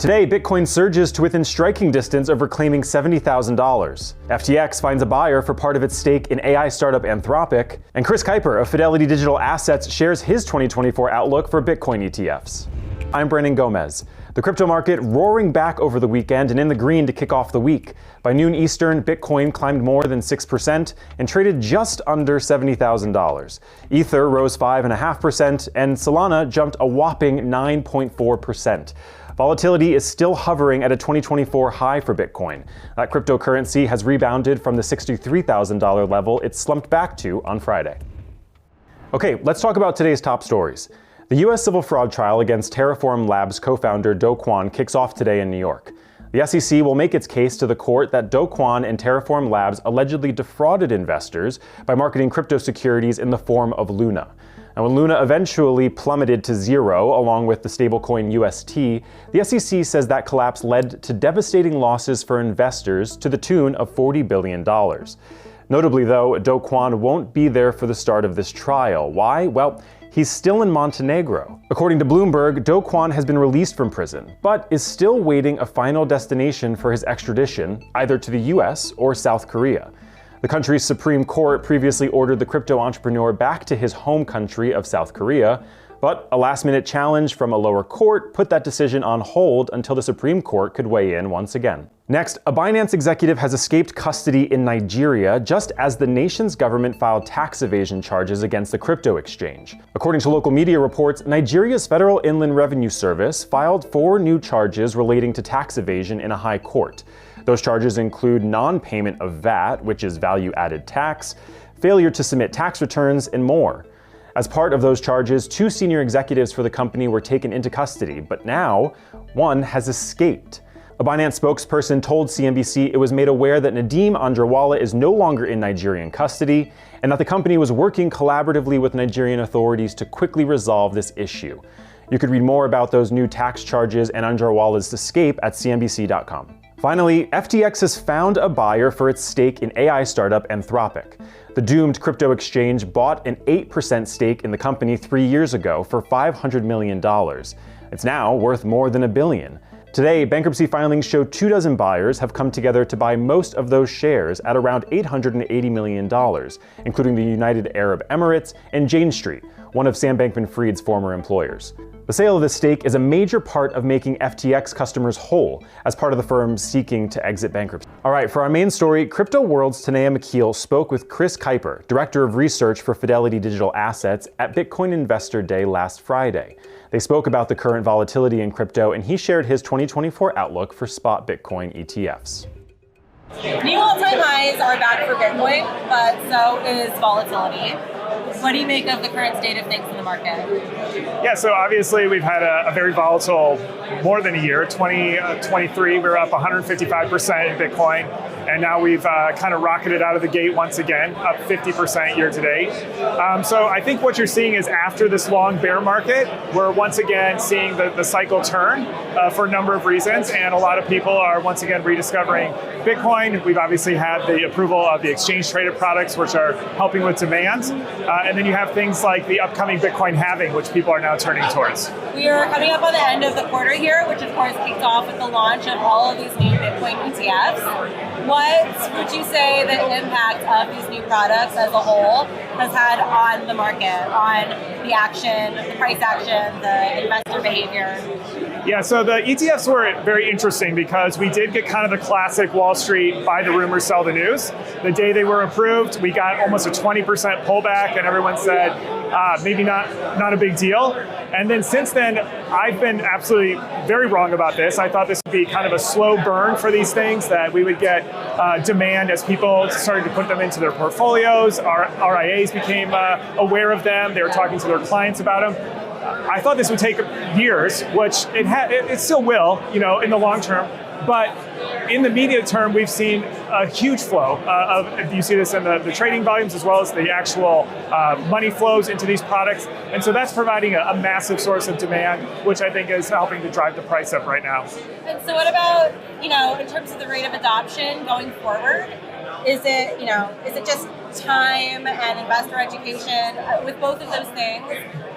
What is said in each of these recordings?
Today, Bitcoin surges to within striking distance of reclaiming $70,000. FTX finds a buyer for part of its stake in AI startup Anthropic, and Chris Kuiper of Fidelity Digital Assets shares his 2024 outlook for Bitcoin ETFs. I'm Brandon Gomez. The crypto market roaring back over the weekend and in the green to kick off the week. By noon Eastern, Bitcoin climbed more than 6% and traded just under $70,000. Ether rose 5.5% and Solana jumped a whopping 9.4%. Volatility is still hovering at a 2024 high for Bitcoin. That cryptocurrency has rebounded from the $63,000 level it slumped back to on Friday. Okay, let's talk about today's top stories. The U.S. civil fraud trial against Terraform Labs co-founder Do Kwon kicks off today in New York. The SEC will make its case to the court that Do Kwon and Terraform Labs allegedly defrauded investors by marketing crypto securities in the form of Luna. And when Luna eventually plummeted to zero, along with the stablecoin UST, the SEC says that collapse led to devastating losses for investors to the tune of $40 billion. Notably, though, Do Kwon won't be there for the start of this trial. Why? Well, he's still in Montenegro. According to Bloomberg, Do Kwon has been released from prison, but is still waiting a final destination for his extradition, either to the US or South Korea. The country's Supreme Court previously ordered the crypto entrepreneur back to his home country of South Korea, but a last-minute challenge from a lower court put that decision on hold until the Supreme Court could weigh in once again. Next, a Binance executive has escaped custody in Nigeria just as the nation's government filed tax evasion charges against the crypto exchange. According to local media reports, Nigeria's Federal Inland Revenue Service filed 4 new charges relating to tax evasion in a high court. Those charges include non-payment of VAT, which is value-added tax, failure to submit tax returns, and more. As part of those charges, 2 senior executives for the company were taken into custody, but now one has escaped. A Binance spokesperson told CNBC it was made aware that Nadeem Anjarwalla is no longer in Nigerian custody, and that the company was working collaboratively with Nigerian authorities to quickly resolve this issue. You could read more about those new tax charges and Anjarwalla's escape at CNBC.com. Finally, FTX has found a buyer for its stake in AI startup Anthropic. The doomed crypto exchange bought an 8% stake in the company 3 years ago for $500 million. It's now worth more than $1 billion. Today, bankruptcy filings show 24 buyers have come together to buy most of those shares at around $880 million, including the United Arab Emirates and Jane Street, one of Sam Bankman-Fried's former employers. The sale of this stake is a major part of making FTX customers whole, as part of the firm seeking to exit bankruptcy. All right, for our main story, Crypto World's Tanea McKeel spoke with Chris Kuiper, Director of Research for Fidelity Digital Assets, at Bitcoin Investor Day last Friday. They spoke about the current volatility in crypto, and he shared his 2024 outlook for spot Bitcoin ETFs. New all-time highs are back for Bitcoin, but so is volatility. What do you make of the current state of things in the market? Yeah, so obviously we've had a very volatile more than a year. 2023, we were up 155% in Bitcoin, and now we've kind of rocketed out of the gate once again, up 50% year to date. So I think what you're seeing is after this long bear market, we're once again seeing the cycle turn for a number of reasons, and a lot of people are once again rediscovering Bitcoin. We've obviously had the approval of the exchange-traded products, which are helping with demand. And then you have things like the upcoming Bitcoin halving, which people are now turning towards. We are coming up on the end of the quarter here, which of course kicked off with the launch of all of these new Bitcoin ETFs. What would you say the impact of these new products as a whole has had on the market, on the action, the price action, the investor behavior? Yeah, so the ETFs were very interesting because we did get kind of the classic Wall Street buy the rumor, sell the news. The day they were approved, we got almost a 20% pullback, and everyone said, maybe not a big deal. And then since then, I've been absolutely very wrong about this. I thought this would be kind of a slow burn for these things, that we would get demand as people started to put them into their portfolios. Our RIAs became aware of them. They were talking to their clients about them. I thought this would take years, which it still will, in the long term. But in the medium term, we've seen a huge flow of, you see this in the trading volumes as well as the actual money flows into these products. And so that's providing a massive source of demand, which I think is helping to drive the price up right now. And so what about, in terms of the rate of adoption going forward? Is it just time and investor education? With both of those things,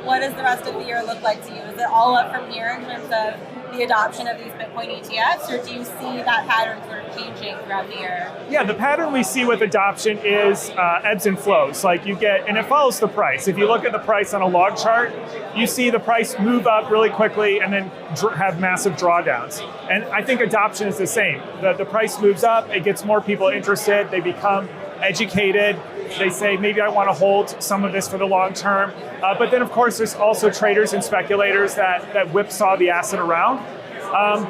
what does the rest of the year look like to you? Is it all up from here in terms of the adoption of these Bitcoin ETFs, or do you see that pattern sort of changing throughout the year? Yeah, the pattern we see with adoption is ebbs and flows. Like you get, and it follows the price. If you look at the price on a log chart, you see the price move up really quickly and then have massive drawdowns. And I think adoption is the same. The price moves up, it gets more people interested, they become educated, they say, maybe I want to hold some of this for the long term. But then, of course, there's also traders and speculators that whipsaw the asset around.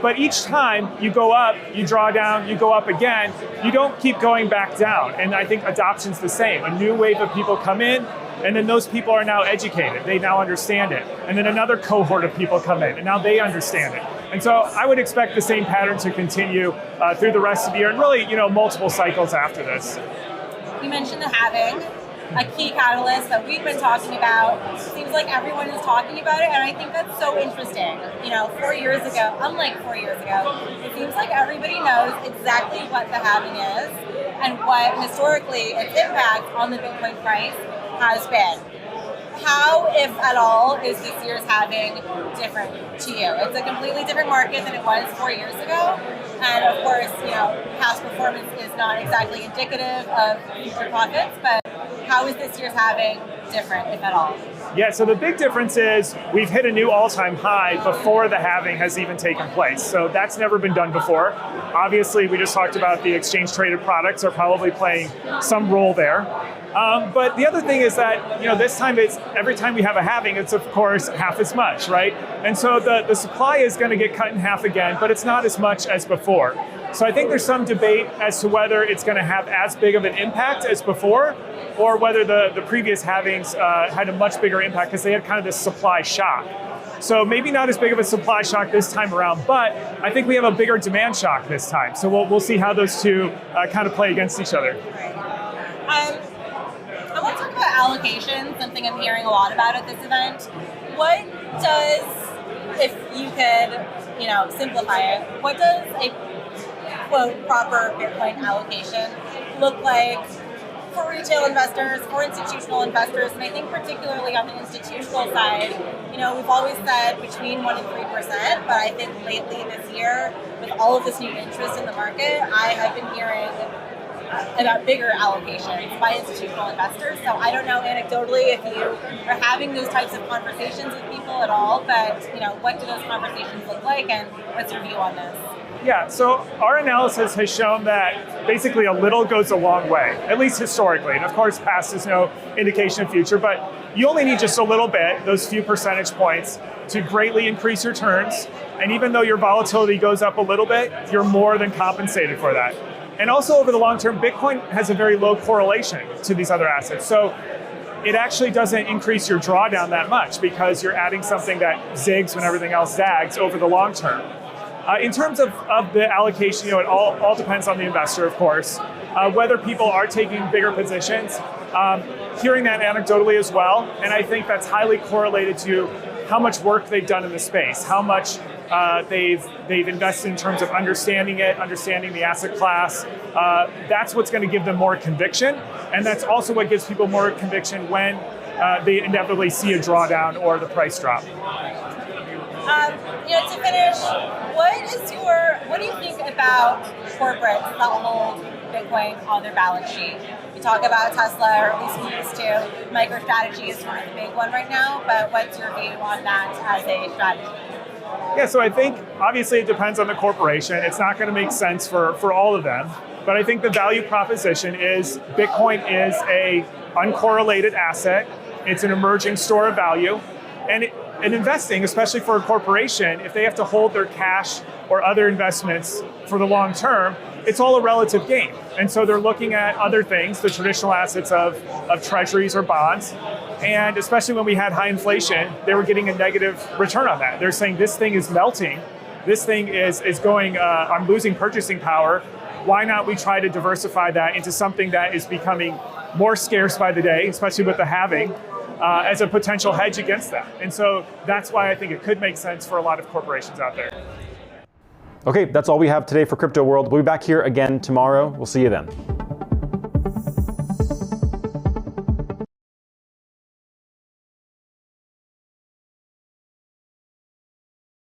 But each time you go up, you draw down, you go up again, you don't keep going back down. And I think adoption's the same. A new wave of people come in, and then those people are now educated. They now understand it. And then another cohort of people come in, and now they understand it. And so I would expect the same pattern to continue through the rest of the year, and really, multiple cycles after this. You mentioned the halving, a key catalyst that we've been talking about. Seems like everyone is talking about it, and I think that's so interesting. 4 years ago, unlike 4 years ago, it seems like everybody knows exactly what the halving is and what historically its impact on the Bitcoin price has been. How, if at all, is this year's halving different to you? It's a completely different market than it was 4 years ago. And of course, past performance is not exactly indicative of future profits, but how is this year's halving different, if at all? Yeah, so the big difference is we've hit a new all-time high before the halving has even taken place. So that's never been done before. Obviously, we just talked about the exchange-traded products are probably playing some role there. But the other thing is that, this time every time we have a halving, it's of course half as much, right? And so the supply is going to get cut in half again, but it's not as much as before. So I think there's some debate as to whether it's going to have as big of an impact as before, or whether the previous halvings had a much bigger impact because they had kind of this supply shock. So maybe not as big of a supply shock this time around, but I think we have a bigger demand shock this time. So we'll see how those two kind of play against each other. I want to talk about allocation, something I'm hearing a lot about at this event. What does, if you could, simplify it, what does a, quote, proper Bitcoin allocation look like for retail investors, for institutional investors, and I think particularly on the institutional side, we've always said between 1% and 3%, but I think lately this year, with all of this new interest in the market, I have been hearing about bigger allocations by institutional investors. So I don't know anecdotally if you are having those types of conversations with people at all, but what do those conversations look like, and what's your view on this? Yeah, so our analysis has shown that basically a little goes a long way, at least historically. And of course, past is no indication of future, but you only need just a little bit, those few percentage points, to greatly increase your returns. And even though your volatility goes up a little bit, you're more than compensated for that. And also over the long term, Bitcoin has a very low correlation to these other assets. So it actually doesn't increase your drawdown that much because you're adding something that zigs when everything else zags over the long term. In terms of the allocation, it all depends on the investor, of course. Whether people are taking bigger positions, hearing that anecdotally as well, and I think that's highly correlated to how much work they've done in the space, how much they've invested in terms of understanding it, understanding the asset class. That's what's going to give them more conviction, and that's also what gives people more conviction when they inevitably see a drawdown or the price drop. To finish, what do you think about corporates that hold Bitcoin on their balance sheet? We talk about Tesla, or at least we used to. MicroStrategy is sort of the big one right now, but what's your view on that as a strategy? Yeah, so I think obviously it depends on the corporation. It's not going to make sense for all of them, but I think the value proposition is Bitcoin is a uncorrelated asset. It's an emerging store of value, and investing, especially for a corporation, if they have to hold their cash or other investments for the long term, it's all a relative game. And so they're looking at other things, the traditional assets of treasuries or bonds. And especially when we had high inflation, they were getting a negative return on that. They're saying this thing is melting. This thing is going, I'm losing purchasing power. Why not we try to diversify that into something that is becoming more scarce by the day, especially with the halving, as a potential hedge against that. And so that's why I think it could make sense for a lot of corporations out there. Okay, that's all we have today for Crypto World. We'll be back here again tomorrow. We'll see you then.